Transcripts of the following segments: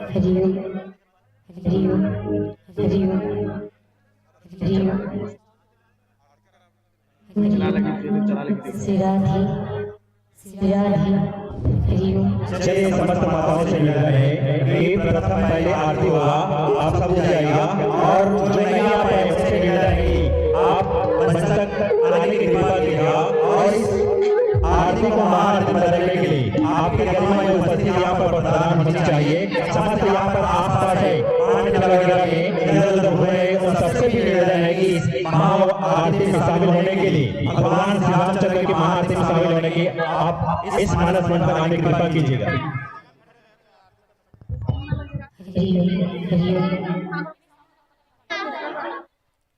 हरिओम हरिओम हरिओम हरिओम सिराधि सिराधि हरिओम। चलिए समस्त माताओं से मिल रहे हैं कि प्रथम पहले आरती होगा, आप सब उठ जाइएगा और जो नहीं आ पाए उससे मिल रहेगी आप मस्तक आने की कृपा कीजिएगा और इस आरती को महाआरती बदलने के लिए आपके गरिमा में उपस्थित यहाँ पर प्रदान होनी चाहिए। समस्त यहाँ पर आसपास है पानी वगैरह में इधर उधर हो रहे उन सबसे भी निवेदन है कि इस महाआरती में शामिल होने के लिए भगवान श्री रामचंद्र की महाआरती में शामिल होने की आप इस मानस मंच पर आने की कृपा कीजिएगा। हरिओम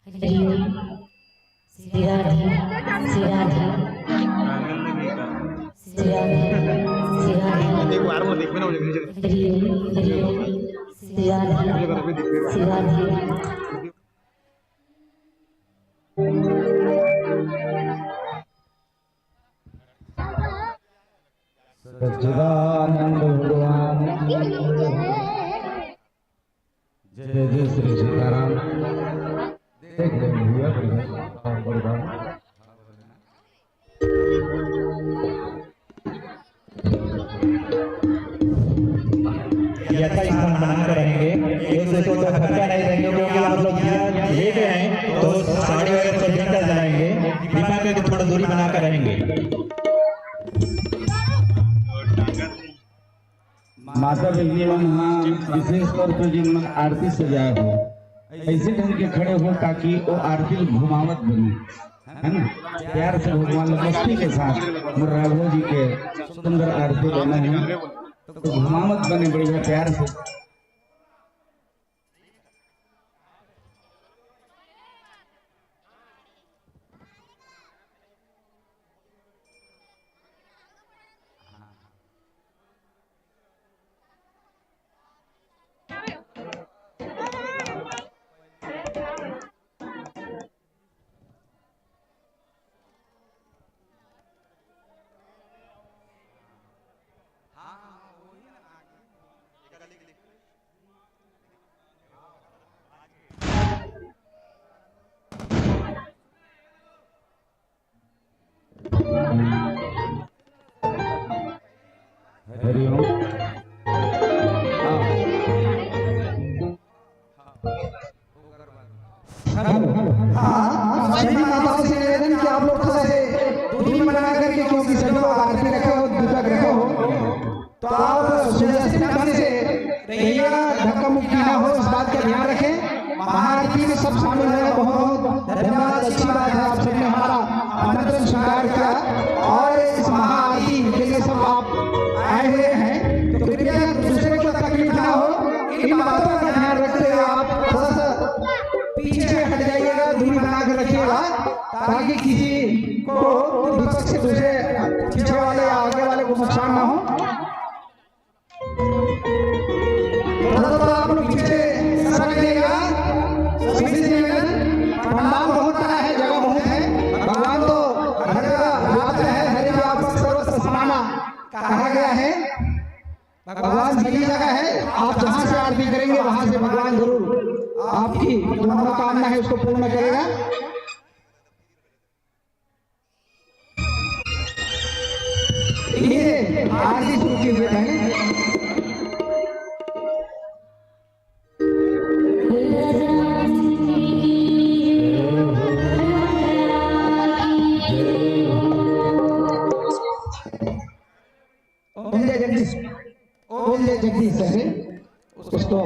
हरिओम सिराधि सिराधि सिराधि सिराधि हरिओम हरिओम सिराधि सिराधि। सच्चिदानंद भगवान जय जय श्री सीताराम। देख रहे भैया यथा स्थान बनाकर रहेंगे, एक दूसरे को धक्का नहीं देंगे क्योंकि आप लोग यहाँ लेके आए तो साड़ी वगैरह से झंडा जलाएंगे, कृपा करके थोड़ा दूरी बनाकर रहेंगे। माता विद्यमान हाँ विशेष तौर पर जिन आरती सजाए हो ऐसे ढंग के खड़े हो ताकि वो आरती घुमावत बने, है ना। प्यार से भगवान मस्ती के साथ राघव जी के सुंदर आरती लेना है तो घुमावत बने बढ़िया प्यार से। हरिओम। सभी माताओं से निवेदन कि आप लोग थोड़ा से दूरी बना करके, क्योंकि सभी लोग आरती रखे हो दीपक रखे हो तो आप सुव्यवस्थित ढंग से रहिएगा, धक्का मुक्की ना हो इस बात का ध्यान रखें। महाआरती में सब शामिल है, बहुत बहुत धन्यवाद। अच्छी बात है आप सबने हमारा आमंत्रण स्वीकार किया और इस महाआरती के लिए सब आप आए हुए हैं तो कृपया दूसरे को तकलीफ ना हो इन बातों का ध्यान रखते हुए आप थोड़ा सा पीछे हट जाइएगा, दूरी बना कर रखिएगा ताकि किसी को विपक्ष से दूसरे पीछे वाले या आगे वाले को नुकसान ना हो। आप लोग पीछे सरक जाइएगा। पंडाल बहुत बड़ा है, जगह बहुत है, भगवान तो हर जगह व्याप्त है, हरि व्यापक सर्वत्र समाना कहा गया है। भगवान सभी जगह है, आप जहाँ से आरती करेंगे वहां से भगवान जरूर आपकी जो मनोकामना है उसको पूर्ण करेगा। ये आरती शुरू की हुई है। ओम जय जगदीश है उसको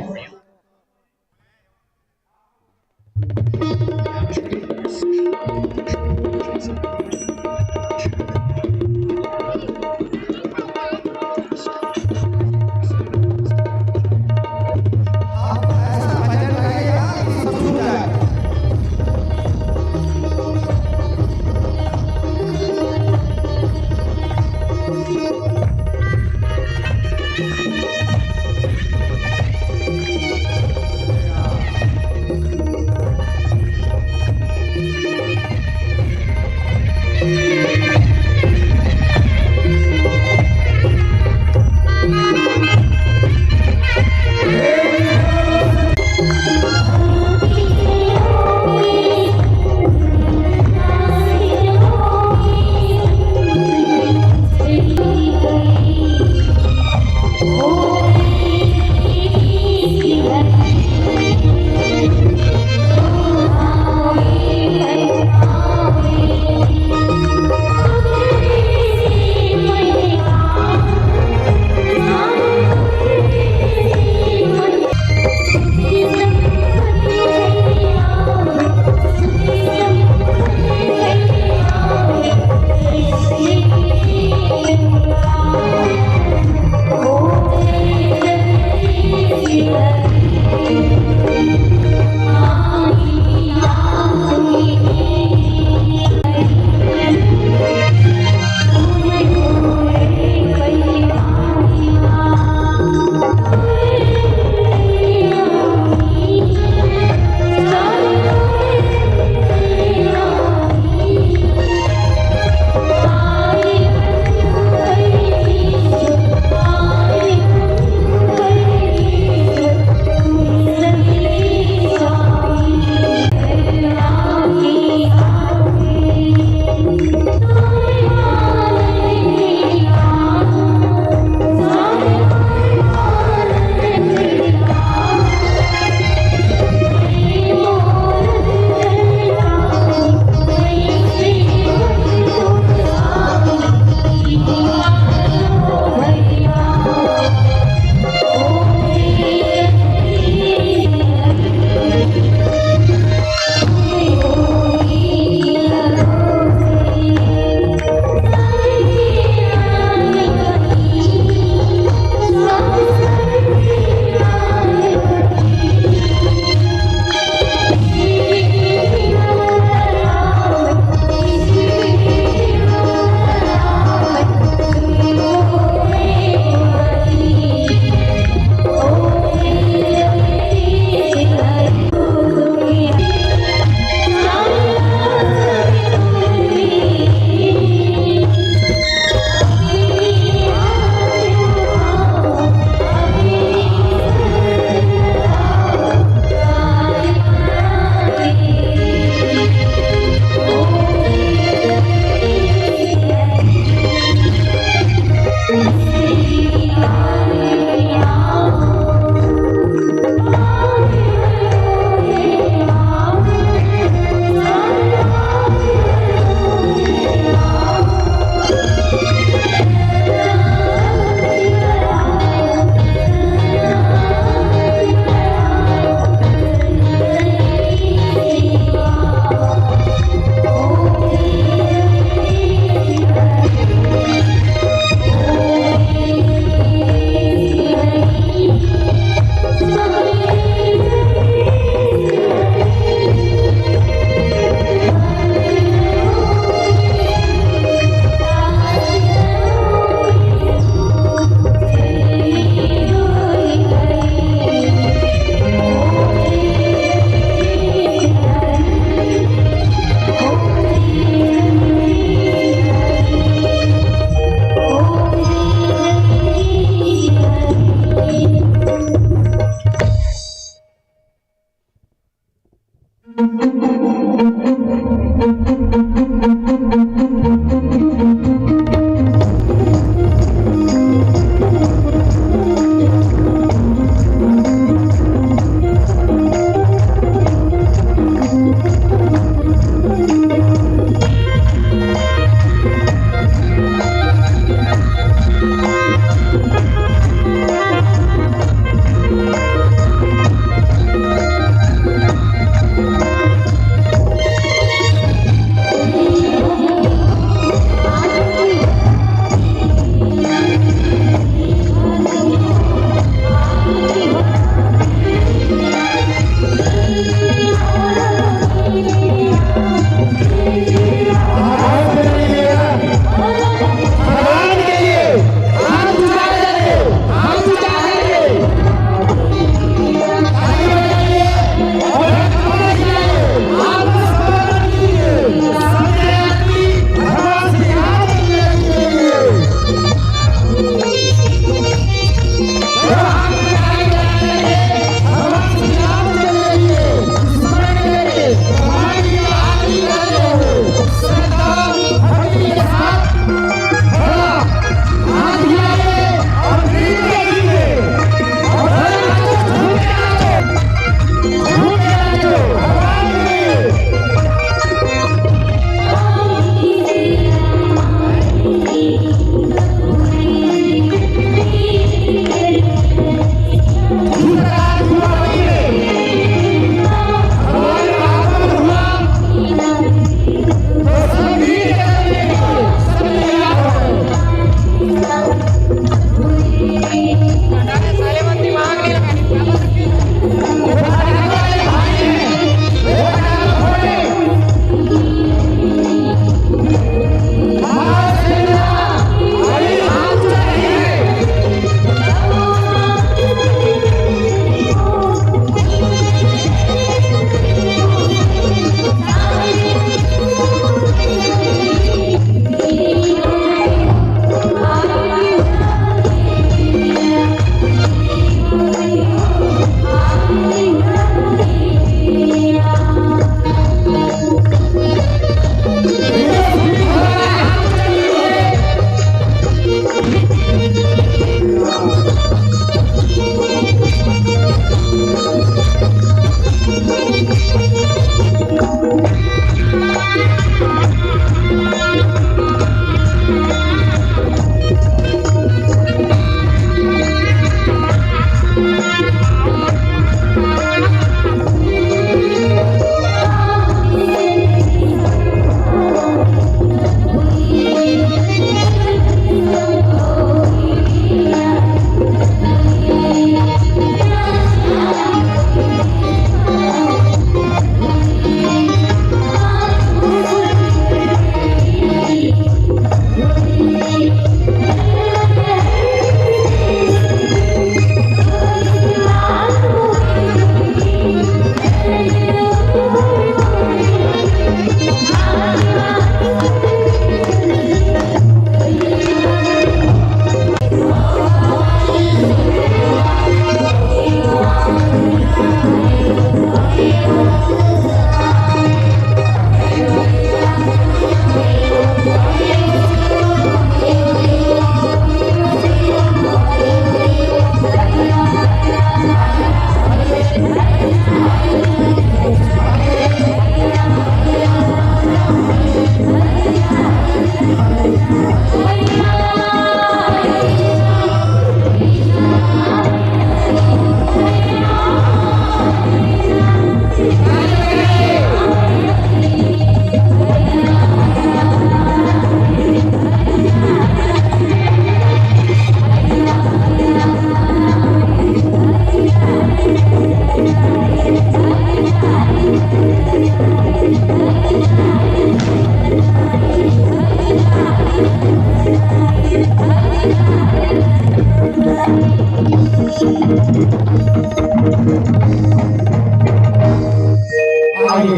आइए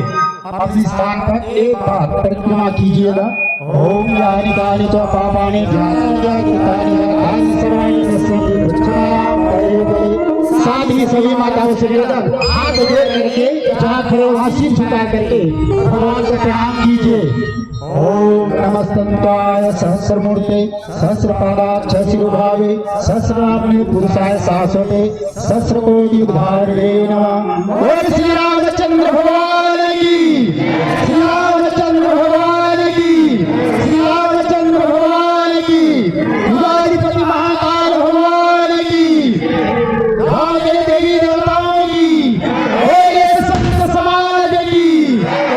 अपने स्थान पर एक बार परिक्रमा कीजिएगा। ओम यानि कानि च पापानि साथ ही सभी माताओं से निवेदन हाथ जोड़ करके जहाँ खड़े वहाँ सिर झुका करके भगवान को प्रणाम कीजिए। ओम नमस्तंताय सहस्रमूर्ते सहस्रपादाक्ष शिरोभावे सहस्रनाम्ने पुरुषाय शाश्वते सहस्रकोटि उद्धारणे नमः। बोल श्री रामचंद्र भगवान की, श्री रामचंद्र भगवान की, श्री रामचंद्र भगवान की, उदारीपति महाकाल भगवान की, भाग्य देवी देवताओं की, बोले संत समाज की,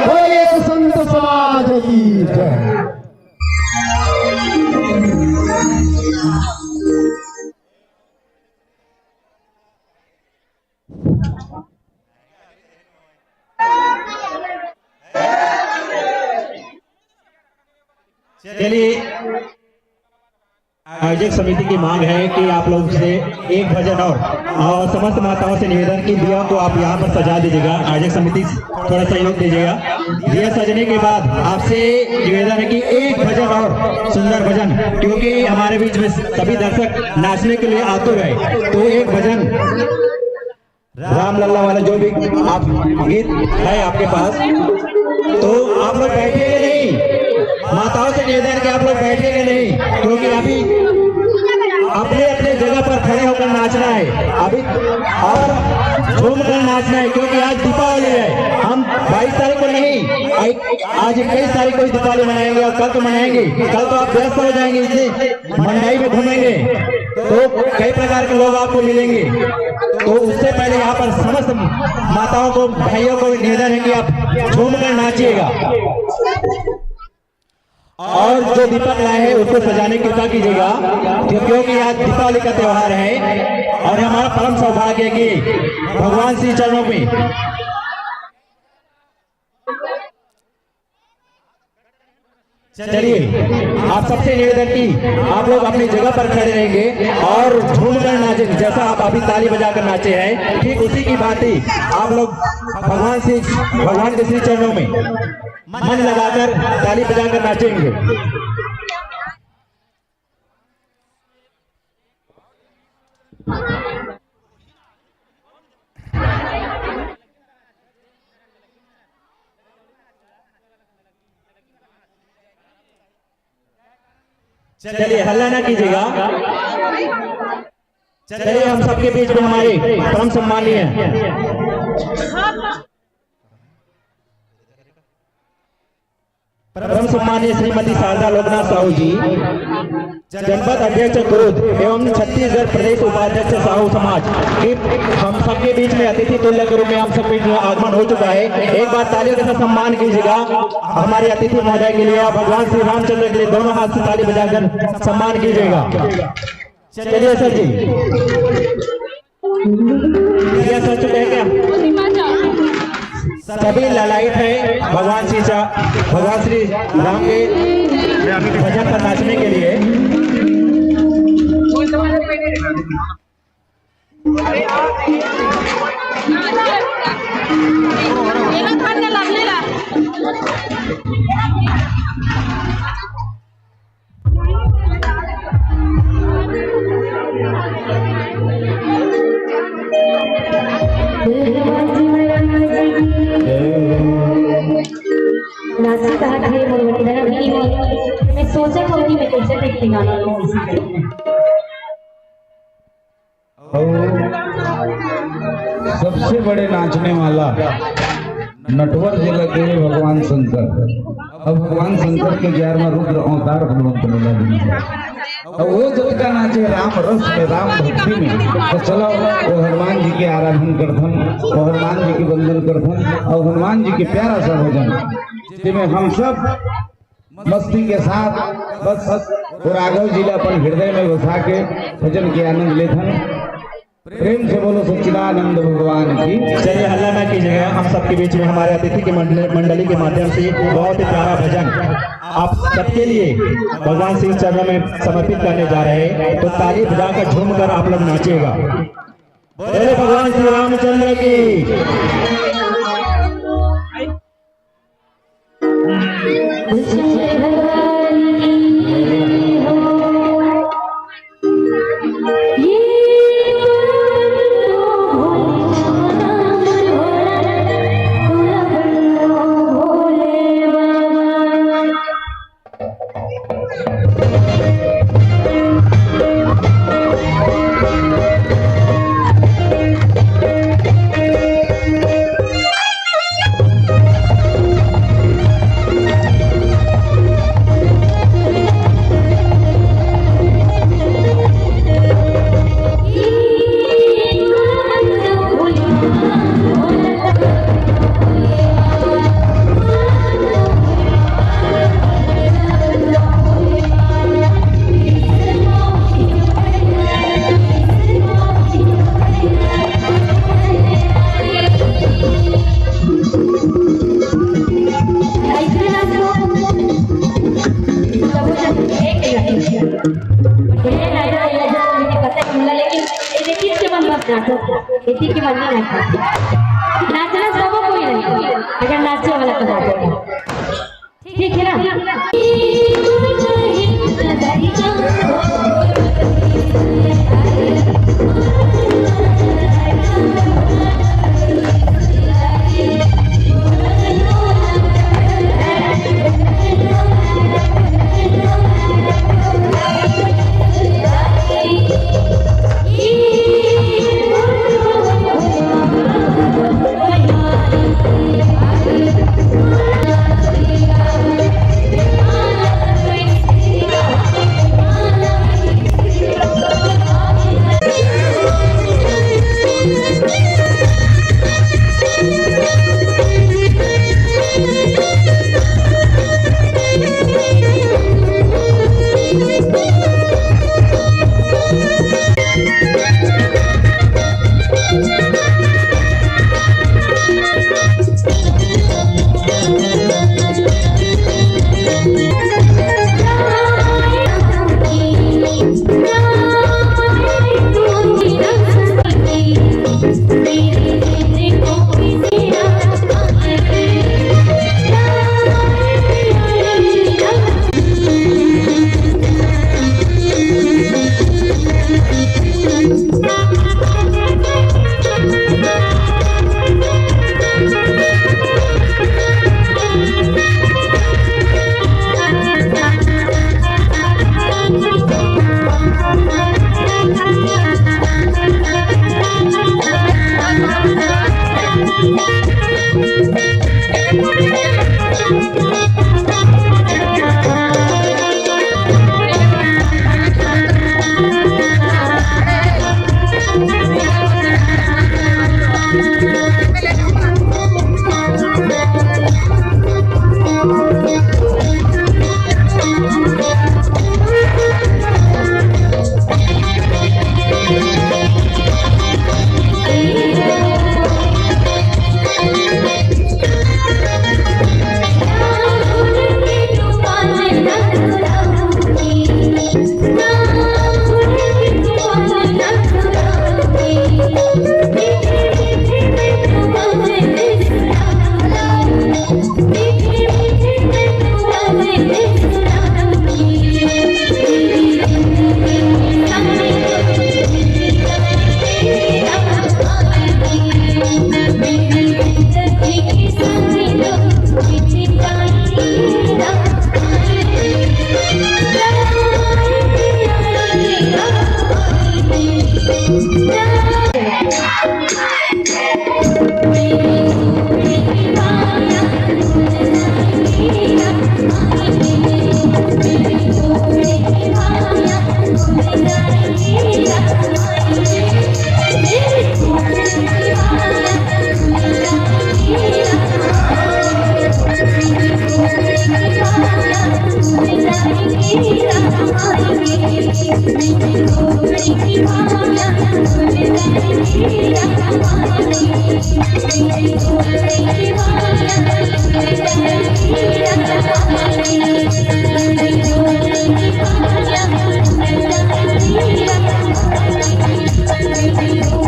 बोले संत समाज की जय। चलिए, आयोजक समिति की मांग है कि आप लोग से एक भजन और समस्त माताओं से निवेदन की दिया को आप यहाँ पर सजा दीजिएगा। आयोजक समिति थोड़ा सहयोग दीजिएगा। दिया सजने के बाद आपसे निवेदन है कि एक भजन और सुंदर भजन, क्योंकि हमारे बीच में सभी दर्शक नाचने के लिए आते गए, तो एक भजन राम लल्ला वाला जो भी आप गीत है आपके पास, तो आप लोग बैठेंगे नहीं। माताओं से निवेदन कि आप लोग बैठेंगे नहीं, क्योंकि अभी अपने अपने जगह पर खड़े होकर नाचना है अभी, और झूम कर नाचना है, क्योंकि आज दीपावली है। हम 22 तारीख को नहीं, आज 21 तारीख को दीपावली मनाएंगे और कल तो मनाएंगे। कल तो आप व्यस्त हो जाएंगे, इसलिए मंडाई में घूमेंगे तो कई प्रकार के लोग आपको मिलेंगे। तो उससे पहले यहाँ पर समस्त माताओं को, भाइयों को निवेदन है कि आप झूम कर नाचिएगा, और जो दीपक लाए हैं उसको सजाने की कृपा कीजिएगा, क्योंकि आज दीपावली का त्योहार है और हमारा परम सौभाग्य है कि भगवान श्री चरणों में चलिए आप सबसे निवेदन की आप लोग अपनी जगह पर खड़े रहेंगे और झूम कर नाचेंगे। जैसा आप अभी ताली बजाकर नाचे हैं, ठीक उसी की भांति आप लोग भगवान के श्री चरणों में मन लगाकर ताली बजाकर नाचेंगे। चलिए हल्ला ना कीजिएगा। चलिए हम सबके बीच में हमारे परम सम्मानीय श्रीमती शारदा लोकनाथ साहू जी, जनपद अध्यक्ष कुरुद एवं छत्तीसगढ़ प्रदेश उपाध्यक्ष साहू समाज के हम सबके बीच में अतिथि तुल्य के रूप में हम सबके बीच में आगमन हो चुका है। एक बार तालियों के साथ सम्मान कीजिएगा हमारे अतिथि महोदय के लिए, और भगवान श्री रामचंद्र के लिए दोनों हाथ से ताली बजाकर सम्मान कीजिएगा। चलिए सर जी, सर चुके हैं क्या? सभी ललायत है भगवान श्री राम के भजन पर नाचने के लिए। नाचता है मैं सोचा था कि मैं कैसे देखेगा सबसे बड़े नाचने वाला नटवर जिला के भगवान शंकर। अब भगवान शंकर के 11वां रुद्र अवतार हनुमंत मेला दिन है। अब वो जब का नाचे राम रस में, राम भक्ति में, तो चलो वो हनुमान जी के आराधन करथन, और हनुमान जी के वंदन करथन, और हनुमान जी के प्यारा सा भजन जिसमें हम सब मस्ती के साथ बस राघव जिला अपन हृदय में बसा के भजन के आनंद लेथन। प्रेम से बोलो सच्चिदानंद भगवान की। चलिए हल्ला ना कीजिएगा। हम सबके बीच में हमारे अतिथि की मंडली के माध्यम से बहुत ही प्यारा भजन आप सबके लिए भगवान श्री चरणों में समर्पित करने जा रहे हैं, तो ताली बजाकर झूम कर आप लोग नाचिएगा। बोले भगवान श्री रामचंद्र की। नाचना सब कोई नहीं, अगर नाचे वाला तो नाचेगा, ठीक है ना।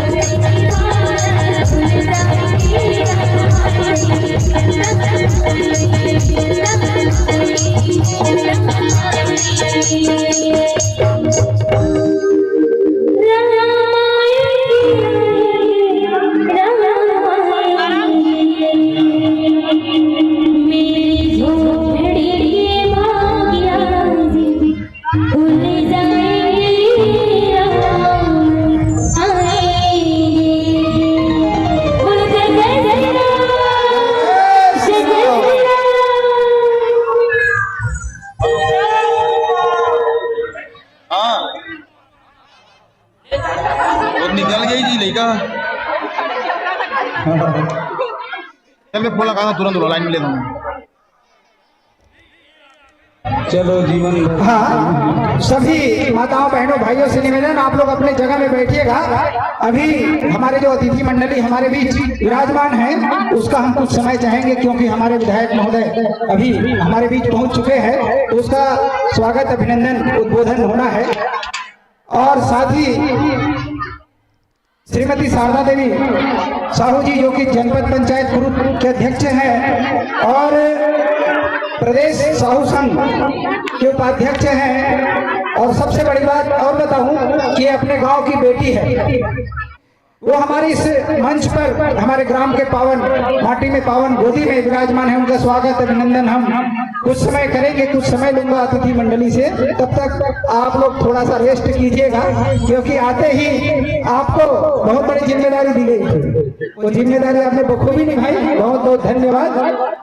Thank you. निकल गई जी लड़का। चल मैं फोन लगा तुरंत लाइन में ले दूँ। चलो जीवन भर हाँ, सभी माताओं बहनों भाइयों से निवेदन, आप लोग अपने जगह में बैठिएगा। अभी हमारे जो अतिथि मंडली हमारे बीच विराजमान है उसका हम कुछ समय चाहेंगे, क्योंकि हमारे विधायक महोदय अभी हमारे बीच पहुंच चुके हैं, तो उसका स्वागत अभिनंदन उद्बोधन होना है। और साथ ही श्रीमती शारदा देवी साहू जी जो कि जनपद पंचायत ग्रुप के अध्यक्ष हैं और प्रदेश साहू संघ के उपाध्यक्ष हैं, और सबसे बड़ी बात और बताऊं कि अपने गांव की बेटी है, वो हमारे इस मंच पर हमारे ग्राम के पावन माटी में पावन गोदी में विराजमान है। उनका स्वागत अभिनंदन हम कुछ समय करेंगे, कुछ समय लूंगा अतिथि मंडली से। तब तक आप लोग थोड़ा सा रेस्ट कीजिएगा, क्योंकि आते ही आपको बहुत बड़ी जिम्मेदारी दी गई थी, वो जिम्मेदारी आपने बखूबी निभाई। बहुत बहुत धन्यवाद।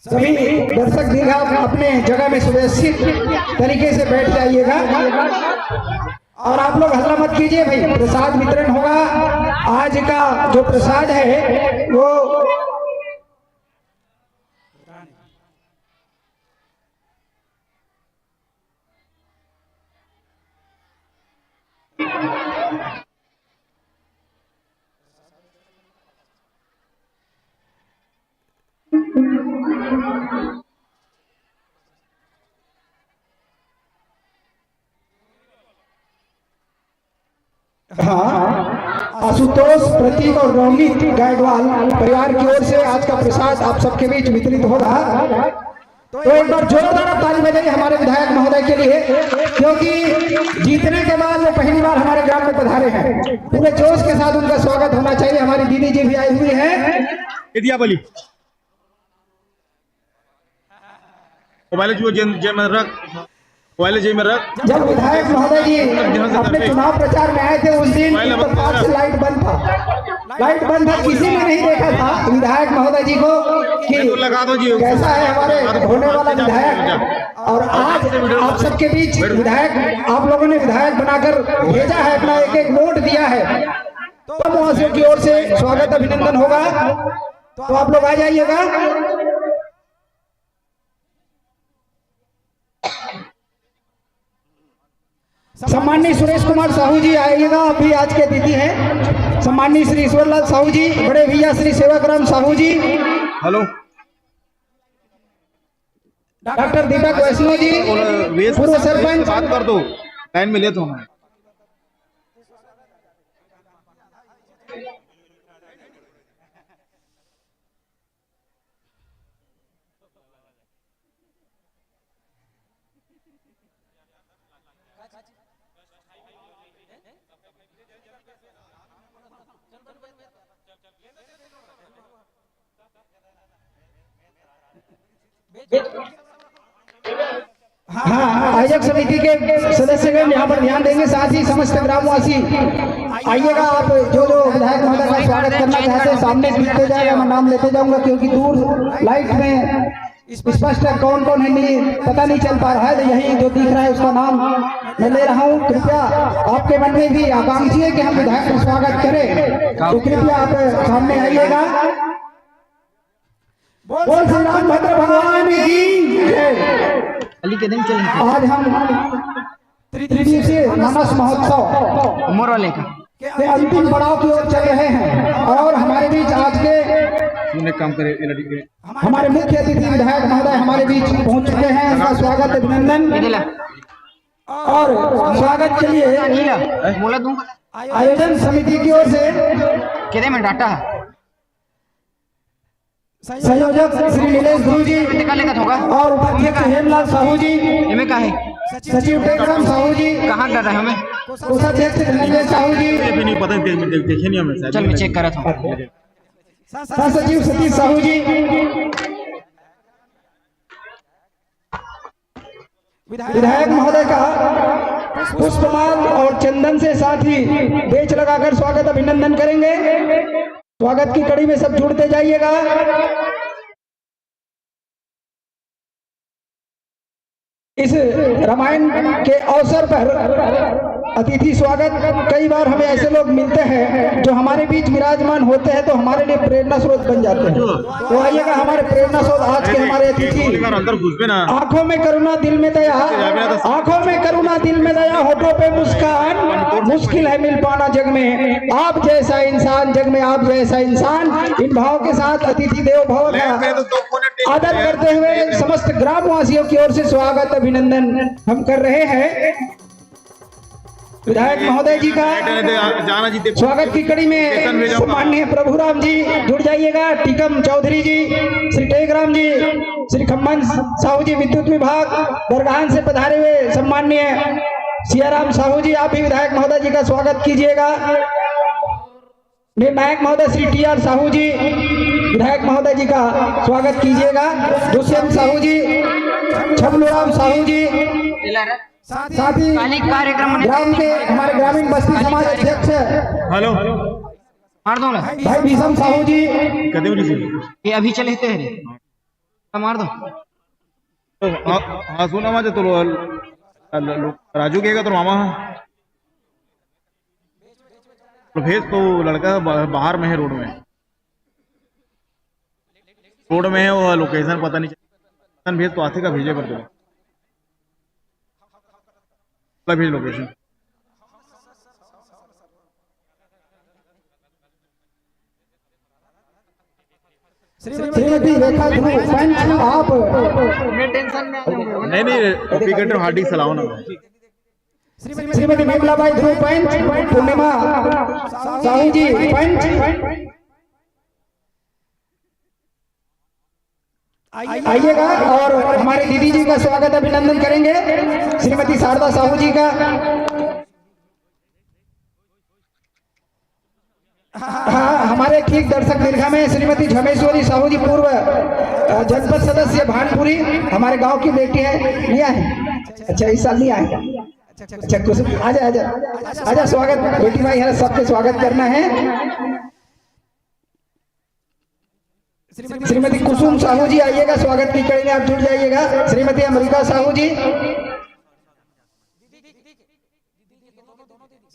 सभी दर्शक दीर्घा अपने जगह में सुव्यवस्थित तरीके से बैठ जाइएगा, और आप लोग हल्ला मत कीजिए भाई। प्रसाद वितरण होगा। आज का जो प्रसाद है वो हाँ, आशुतोष, प्रतीक और रोहित गायकवाल परिवार की ओर से आज का प्रसाद आप सबके बीच वितरित हो रहा है। तो एक बार जोरदार ताली बजाइए हमारे विधायक महोदय के लिए, क्योंकि जीतने के बाद वो पहली बार हमारे ग्राम में पधारे हैं। पूरे जोश के साथ उनका स्वागत होना चाहिए। हमारी दीदी जी भी आई हुई है। दिया बोली जय में रख जय में रख। जब विधायक महोदय जी अपने चुनाव प्रचार में आए थे उस दिन तो लाइट बंद था, किसी ने नहीं देखा था विधायक महोदय जी को कि लगा दो जी कैसा है हमारे होने वाला विधायक। और आज आप सबके बीच विधायक, आप लोगों ने विधायक बनाकर भेजा है, अपना एक एक वोट दिया है, तो महाशयों की ओर से स्वागत अभिनंदन होगा। तो आप लोग आ जाइएगा। सम्माननीय सुरेश कुमार साहू जी आइएगा, अभी आज के अतिथि हैं। सम्माननीय श्री ईश्वरलाल साहू जी, बड़े भैया श्री सेवाग्राम साहू जी, हेलो डॉक्टर दीपक वैष्णव जी, पूर्व सरपंच। बात कर दो, लाइन में ले तो हमें। हाँ, आयोजक समिति के सदस्यगण यहाँ पर ध्यान देंगे, साथ ही समस्त ग्रामवासी आइएगा। आप जो जो विधायक महोदय का स्वागत करना चाहते हैं सामने दिखते जाएगा, मैं नाम लेते जाऊंगा, क्योंकि दूर लाइट में स्पष्ट कौन कौन है नहीं पता नहीं चल पा रहा है। तो यही जो दिख रहा है उसका नाम मैं ले रहा हूँ। कृपया आपके मन में भी आकांक्षी है कि हम विधायक का स्वागत करें, तो कृपया आप सामने आइएगा। बोल श्री रामभद्र भगवान की जय। आज हम त्रिदिवसीय मानस महोत्सव उमर वाले का के अंतिम पड़ाव की ओर चल रहे हैं, और हमारे बीच आज के काम करे हमारे मुख्य अतिथि विधायक महोदय हमारे बीच पहुंच चुके हैं। उनका स्वागत अभिनंदन और स्वागत के लिए आयोजन समिति की ओर से कितने में डाटा संयोजक श्री नीलेश गुरु जी और उपाध्यक्ष हेमलाल साहू जी, सचिव टेकराम साहू जी, कहाँ डाटा है हमें, कोषाध्यक्ष धनंजय साहू जी, नहीं पता देखे नहीं हमें। चल मैं चेक कर रहा था। सचिव सतीश साहू जी, विधायक महोदय का पुष्पमाल और चंदन से साथ ही बेच लगाकर स्वागत अभिनंदन करेंगे। स्वागत की कड़ी में सब जुड़ते जाइएगा। इस रामायण के अवसर पर अतिथि स्वागत। कई बार हमें ऐसे लोग मिलते हैं जो हमारे बीच विराजमान होते हैं तो हमारे लिए प्रेरणा स्रोत बन जाते हैं। तो आइएगा हमारे प्रेरणा स्रोत आज के हमारे अतिथि। अंदर घुस पे ना आंखों में करुणा दिल में दया, आंखों में करुणा दिल में दया, होठों पे मुस्कान, मुश्किल है मिल पाना जग में आप जैसा इंसान, जग में आप जैसा इंसान। इन भाव के साथ अतिथि देवो भव का आदर करते हुए समस्त ग्रामवासियों की ओर से स्वागत अभिनंदन हम कर रहे हैं। विधायक महोदय जी का जाना जी स्वागत की कड़ी में माननीय प्रभुराम जी जुड़ जाइएगा, टीकम चौधरी जी, श्री टेकराम जी, श्री खम्मन साहू जी विद्युत विभाग बरगान से पधारे हुए सम्माननीय सियाराम साहू जी, आप भी विधायक महोदय जी का स्वागत कीजिएगा। निर्णायक महोदय श्री टी.आर. साहू जी, विधायक महोदय जी का स्वागत कीजिएगा। दुष्यंत साहू जी, छबलूराम साहू जी, साथ ही कार्यक्रम ग्राम के हमारे ग्रामीण बस्ती समाज अध्यक्ष हेलो मार दो भाई भीषम साहू जी, कदेवरी जी ये अभी चले थे रे मार दो। हाँ सुना माजे तो राजू कहेगा तो मामा तो भेज तो लड़का बाहर में है, रोड में है वो लोकेशन पता नहीं भेज तो आते का भेजे कर दो भेज लोकेशन। श्रीमती रेखा ध्रुव पंच आप नहीं विकेट हार्दिक सलाम ना श्रीमती विमलाबाई ध्रुव पंच, पूर्णिमा साहू जी पंच आइएगा और हमारे दीदी जी का स्वागत अभिनंदन करेंगे। श्रीमती शारदा साहू जी का, हाँ हमारे ठीक दर्शक दीर्घा में श्रीमती झमेश्वरी साहू जी, पूर्व जनपद सदस्य भानपुरी, हमारे गांव की बेटी है। नहीं आए? अच्छा इस साल नहीं आएगा। अच्छा कुछ आजा आजा आजा, स्वागत बेटी भाई है, सबके स्वागत करना है। श्रीमती कुसुम साहू जी आइएगा, स्वागत की कड़ी में आप जुड़ जाइएगा। श्रीमती अमृता साहू जी,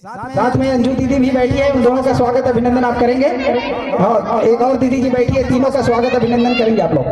साथ में अंजू दीदी भी बैठी है, उन दोनों का स्वागत अभिनंदन आप करेंगे। और एक और दीदी जी बैठी है, तीनों का स्वागत अभिनंदन करेंगे आप लोग।